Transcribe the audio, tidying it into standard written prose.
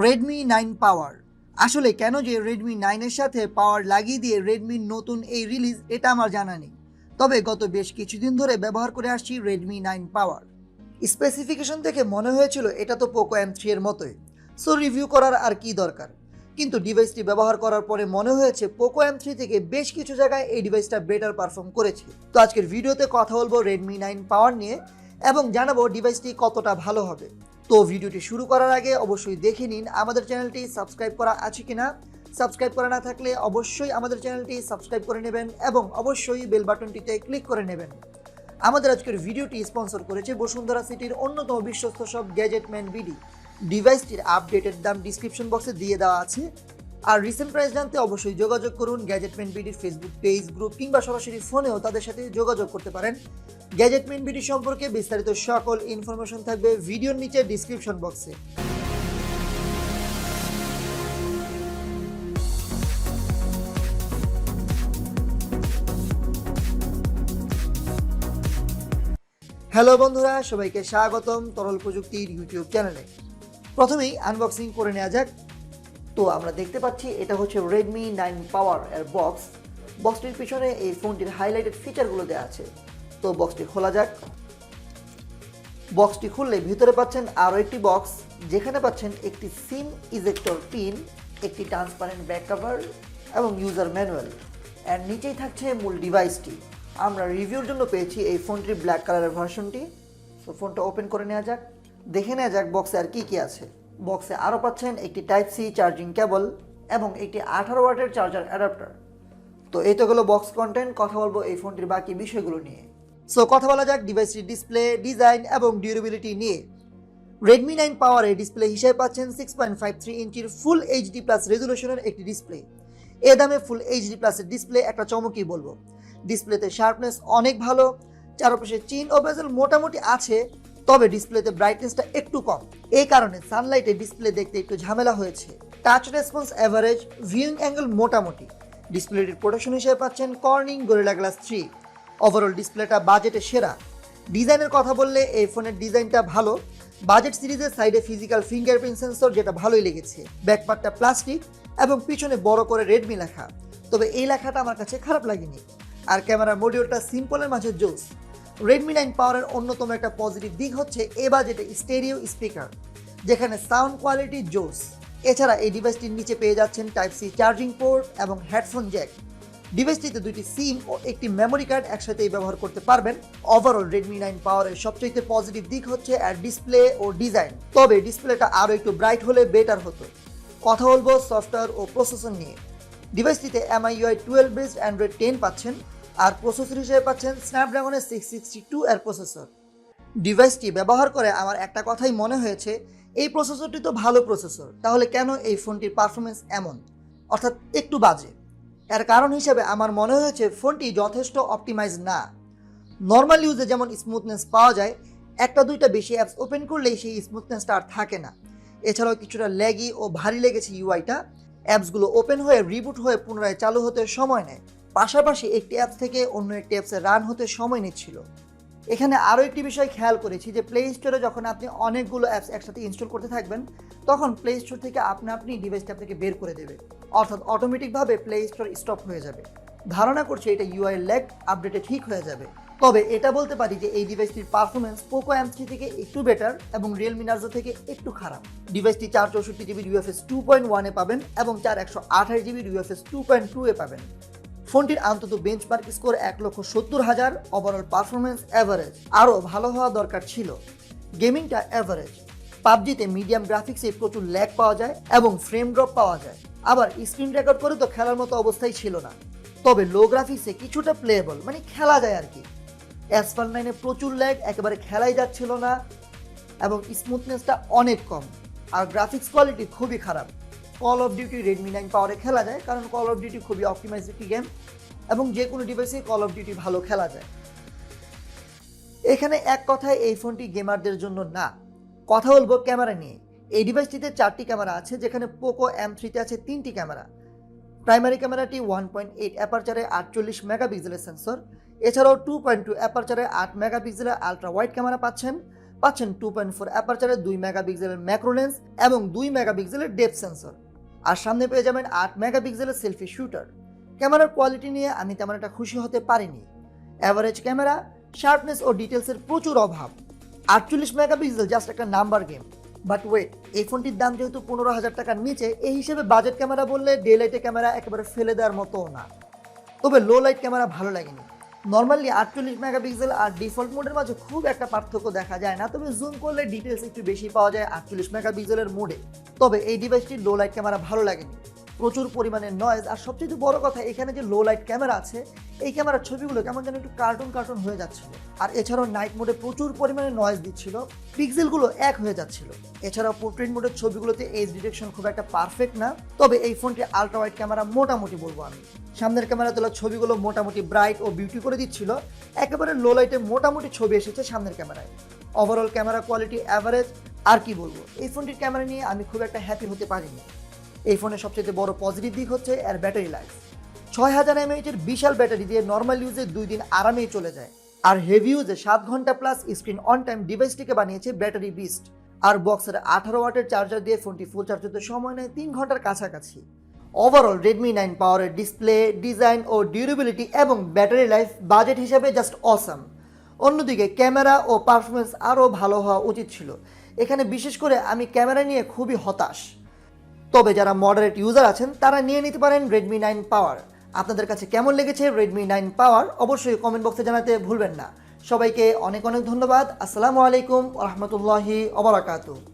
Redmi 9 পাওয়ার। আসলে কেন যে Redmi 9 এর সাথে পাওয়ার লাগিয়ে দিয়ে Redmi নতুন এই রিলিজ এটা আমার জানা নেই। তবে গত বেশ কিছুদিন ধরে ব্যবহার করে আসছি Redmi 9 পাওয়ার। স্পেসিফিকেশন দেখে মনে হয়েছিল এটা তো Poco M3 এর মতোই, সো রিভিউ করার আর কি দরকার। কিন্তু ডিভাইসটি ব্যবহার করার পরে মনে হয়েছে Poco M3 থেকে বেশ কিছু জায়গায় এই ডিভাইসটা বেটার পারফর্ম করেছে। তো আজকের ভিডিওতে কথা বলবো Redmi 9 পাওয়ার নিয়ে এবং জানাবো ডিভাইসটি কতটা ভালো হবে। তো ভিডিওটি শুরু করার আগে অবশ্যই দেখে নিন আমাদের চ্যানেলটি সাবস্ক্রাইব করা আছে কিনা। সাবস্ক্রাইব করা না থাকলে অবশ্যই আমাদের চ্যানেলটি সাবস্ক্রাইব করে নেবেন এবং অবশ্যই বেল বাটনটিতে ক্লিক করে নেবেন। আমাদের আজকের ভিডিওটি স্পন্সর করেছে বসুন্ধরা সিটির অন্যতম বিশ্বস্ত শপ GadgetMan BD। ডিভাইসটির আপডেটেড দাম ডিসক্রিপশন বক্সে দিয়ে দেওয়া আছে। আর রিসেন্ট প্রাইস জানতে অবশ্যই যোগাযোগ করুন GadgetMan BDর ফেসবুক পেজ, গ্রুপ কিংবা সরাসরি ফোনেও তাদের সাথে যোগাযোগ করতে পারেন। GadgetMan BD সম্পর্কে বিস্তারিত সকল ইনফরমেশন থাকবে ভিডিওর নিচে ডিসক্রিপশন বক্সে। হ্যালো বন্ধুরা, সবাইকে স্বাগতম তরল প্রযুক্তির ইউটিউব চ্যানেলে। প্রথমেই আনবক্সিং করে নেওয়া যাক। তো আমরা দেখতে পাচ্ছি এটা হচ্ছে Redmi 9 পাওয়ার এর বক্স। বক্সটির পিছনে এই ফোনটির হাইলাইটেড ফিচারগুলো দেওয়া আছে। তো বক্সটি খোলা যাক। বক্সটি খুললে ভিতরে পাচ্ছেন আরও একটি বক্স, যেখানে পাচ্ছেন একটি সিম ইজেক্টর পিন, একটি ট্রান্সপারেন্ট ব্যাক কভার এবং ইউজার ম্যানুয়াল। এর নিচেই থাকছে মূল ডিভাইসটি। আমরা রিভিউর জন্য পেয়েছি এই ফোনটির ব্ল্যাক কালারের ভার্সনটি। তো ফোনটা ওপেন করে নেওয়া যাক, দেখে নেওয়া যাক বক্সে আর কি আছে। বক্সে আরও পাচ্ছেন একটি টাইপ সি চার্জিং কেবল এবং একটি 18 ওয়াটের চার্জার অ্যাডাপ্টার। তো এই তো গেলো বক্স কন্টেন্ট। কথা বলবো এই ফোনটির বাকি বিষয়গুলো নিয়ে। সো কথা বলা যাক ডিভাইসটির ডিসপ্লে, ডিজাইন এবং ডিউরেবিলিটি নিয়ে। Redmi 9 পাওয়ারে ডিসপ্লে হিসেবে পাচ্ছেন 6.53 ইঞ্চির ফুল এইচডি প্লাস রেজুলেশনের একটি ডিসপ্লে। এ দামে ফুল এইচডি প্লাসের ডিসপ্লে একটা চমকই বলবো। ডিসপ্লেতে শার্পনেস অনেক ভালো, চারপাশে চিন ও বেজেল মোটামুটি আছে, তবে ডিসপ্লেতে ব্রাইটনেসটা একটু কম। এই কারণে সানলাইটে ডিসপ্লে দেখতে একটু ঝামেলা হয়েছে। Touch response average, viewing angle মোটামুটি। ডিসপ্লেটির প্রোটেকশন হিসেবে পাচ্ছেন কর্নিং গরিলা গ্লাস 3। ওভারঅল ডিসপ্লেটা বাজেটে সেরা। ডিজাইনের কথা বললে এই ফোনের ডিজাইনটা ভালো। বাজেট সিরিজের সাইডে ফিজিক্যাল ফিঙ্গারপ্রিন্ট সেন্সর, যেটা ভালোই লেগেছে। ব্যাকপার্টটা প্লাস্টিক এবং পিছনে বড় করে রেডমি লেখা, তবে এই লেখাটা আমার কাছে খারাপ লাগেনি। আর ক্যামেরা মডিউলটা সিম্পলের মাঝে জোস। Redmi 9 পাওয়ারের অন্যতম একটা পজিটিভ দিক হচ্ছে এ বাজেটে স্টেরিও স্পিকার, যেখানে সাউন্ড কোয়ালিটি জোস। এছাড়া এই ডিভাইসটির নিচে পেয়ে যাচ্ছেন টাইপ সি চার্জিং পোর্ট এবং হেডফোন জ্যাক। ডিভাইসটিতে দুইটি সিম ও একটি মেমোরি কার্ড একসাথেই ব্যবহার করতে পারবেন। ওভারঅল Redmi 9 পাওয়ারের সবচেয়ে পজিটিভ দিক হচ্ছে এর ডিসপ্লে ও ডিজাইন, তবে ডিসপ্লেটা আরও একটু ব্রাইট হলে বেটার হতো। কথা বলবো সফটওয়্যার ও প্রসেসর নিয়ে। ডিভাইসটিতে MIUI 12 বেসড অ্যান্ড্রয়েড 10 পাচ্ছেন, আর প্রসেসর হিসেবে পাচ্ছেন স্ন্যাপড্রাগনের 662 এর প্রসেসর। ডিভাইসটি ব্যবহার করে আমার একটা কথাই মনে হয়েছে, এই প্রসেসরটি তো ভালো প্রসেসর, তাহলে কেন এই ফোনটির পারফরমেন্স এমন, অর্থাৎ একটু বাজে। এর কারণ হিসেবে আমার মনে হয়েছে ফোনটি যথেষ্ট অপটিমাইজ না। নর্মাল ইউজে যেমন স্মুথনেস পাওয়া যায়, একটা দুইটা বেশি অ্যাপস ওপেন করলেই সেই স্মুথনেসটা আর থাকে না। এছাড়াও কিছুটা ল্যাগি ও ভারী লেগেছে ইউআইটা। অ্যাপসগুলো ওপেন হয়ে রিবুট হয়ে পুনরায় চালু হতে সময় নেয়, পাশাপাশি একটি অ্যাপস থেকে অন্য একটি অ্যাপসে রান হতে সময় নিচ্ছিল। এখানে আরও একটি বিষয় খেয়াল করেছি যে প্লে স্টোরে যখন আপনি অনেকগুলো অ্যাপস একসাথে ইনস্টল করতে থাকবেন, তখন প্লে স্টোর থেকে আপনি ডিভাইসটা আপনাকে বের করে দেবে, অর্থাৎ অটোমেটিকভাবে প্লে স্টোর স্টপ হয়ে যাবে। ধারণা করছি এটা ইউআই ল্যাগ আপডেটে ঠিক হয়ে যাবে। তবে এটা বলতে পারি যে এই ডিভাইসটির পারফরমেন্স Poco M3 থেকে একটু বেটার এবং Realme Narzo থেকে একটু খারাপ। ডিভাইসটি 464GB UFS 2.1 এ পাবেন এবং 4128GB UFS 2.2 এ পাবেন। ফোনটির অন্তত benchmark score 1,70,000। Overall performance average, আরও ভালো হওয়া দরকার ছিল। গেমিংটা অ্যাভারেজ। পাবজিতে মিডিয়াম গ্রাফিক্সে প্রচুর ল্যাগ পাওয়া যায় এবং ফ্রেম ড্রপ পাওয়া যায়। আবার স্ক্রিন রেকর্ড করে তো খেলার মতো অবস্থায় ছিল না, তবে লো গ্রাফিক্সে কিছুটা প্লেয়েবল, মানে খেলা যায় আর কি। অ্যাসফাল্ট 9-এ প্রচুর ল্যাগ, একেবারে খেলাই যাচ্ছিল না এবং স্মুথনেসটা অনেক কম। আর গ্রাফিক্স কোয়ালিটি খুবই খারাপ। কল অফ ডিউটি Redmi 9 পাওয়ারে খেলা যায়, কারণ কল অফ ডিউটি খুবই অপটিমাইজড একটি গেম এবং যে কোনো ডিভাইসে কল অফ ডিউটি ভালো খেলা যায়। এখানে এক কথায় এই ফোনটি গেমারদের জন্য না। কথা বলবো ক্যামেরা নিয়ে। এই ডিভাইসটিতে 4টি ক্যামেরা আছে, যেখানে Poco M3-তে আছে 3টি ক্যামেরা। প্রাইমারি ক্যামেরাটি 1.8 অ্যাপারচারে 48 মেগাপিক্সেলের সেন্সর। এছাড়াও 2.2 অ্যাপারচারে 8 মেগাপিক্সেলের আলট্রা ওয়াইড ক্যামেরা পাচ্ছেন। পাচ্ছেন 2.4 অ্যাপারচারের 2 মেগাপিক্সেলের ম্যাক্রো লেন্স এবং 2 মেগাপিক্সেলের ডেপথ সেন্সর। আর সামনে পেয়ে যাবেন 8 মেগাপিক্সেলের সেলফি শুটার। ক্যামেরার কোয়ালিটি নিয়ে আমি তেমন একটা খুশি হতে পারিনি। অ্যাভারেজ ক্যামেরা, শার্পনেস ও ডিটেলসের প্রচুর অভাব। 48 মেগাপিক্সেল জাস্ট একটা নাম্বার গেম। বাট ওয়েট, এই ফোনটির দাম যেহেতু 15,000 টাকার নিচে, এই হিসেবে বাজেট ক্যামেরা বললে ডে লাইটে ক্যামেরা একেবারে ফেলে দেওয়ার মতোও না। তবে লো লাইট ক্যামেরা ভালো লাগেনি। নর্মালি 48 মেগাপিক্সেল আর ডিফল্ট মোডের মাঝে খুব একটা পার্থক্য দেখা যায় না, তবে জুম করলে ডিটেলস একটু বেশি পাওয়া যায় 48 মেগাপিক্সেলের মোডে। তবে এই ডিভাইসটির লো লাইট ক্যামেরা ভালো লাগেনি, প্রচুর পরিমাণে নয়েজ। আর সবচেয়ে বড় কথা, এখানে যে লো লাইট ক্যামেরা আছে, এই ক্যামেরার ছবিগুলো কেমন যেন একটু কার্টুন হয়ে যাচ্ছিল। আর এছাড়াও নাইট মোডে প্রচুর পরিমাণে নয়েজ দিচ্ছিল, পিক্সেলগুলো এক হয়ে যাচ্ছিল। এছাড়াও পোর্ট্রেট মোডের ছবিগুলোতে এজ ডিটেকশন খুব একটা পারফেক্ট না। তবে এই ফোনটি আলট্রা ওয়াইড ক্যামেরা মোটামুটি বলবো আমি। সামনের ক্যামেরা তোলা ছবিগুলো মোটামুটি ব্রাইট ও বিউটি করে দিচ্ছিল। একেবারে লো লাইটে মোটামুটি ছবি এসেছে সামনের ক্যামেরায়। Overall camera quality average. আর কি বলবো, এই ফোনটির ক্যামেরা নিয়ে আমি খুব একটা হ্যাপি হতে পারিনি। এই ফোনের সবচেয়ে বড় পজিটিভ দিক হচ্ছে এর ব্যাটারি লাইফ। 6000 mAh এর বিশাল ব্যাটারি দিয়ে নর্মাল ইউজে 2 দিন আরামেই চলে যায়। আর হেভি ইউজে 7 ঘন্টা প্লাস স্ক্রিন অন টাইম ডিভাইসটিকে বানিয়েছে ব্যাটারি বিস্ট। আর বক্সের 18 ওয়াটের চার্জার দিয়ে ফোনটি ফুল চার্জ হতে সময় নেয় 3 ঘন্টার কাছাকাছি। ওভারঅল রেডমি 9 পাওয়ারের ডিসপ্লে, ডিজাইন ও ডিউরেবিলিটি এবং ব্যাটারি লাইফ বাজেট হিসাবে জাস্ট অসাম। অন্যদিকে ক্যামেরা ও পারফরমেন্স আরও ভালো হওয়া উচিত ছিল। এখানে বিশেষ করে আমি ক্যামেরা নিয়ে খুবই হতাশ। তবে যারা মডারেট ইউজার আছেন তারা নিয়ে নিতে পারেন রেডমি 9 পাওয়ার। আপনাদের কাছে কেমন লেগেছে রেডমি 9 পাওয়ার অবশ্যই কমেন্ট বক্সে জানাতে ভুলবেন না। সবাইকে অনেক অনেক ধন্যবাদ। আসসালামু আলাইকুম ওয়া রাহমাতুল্লাহি ওয়া বারাকাতুহু।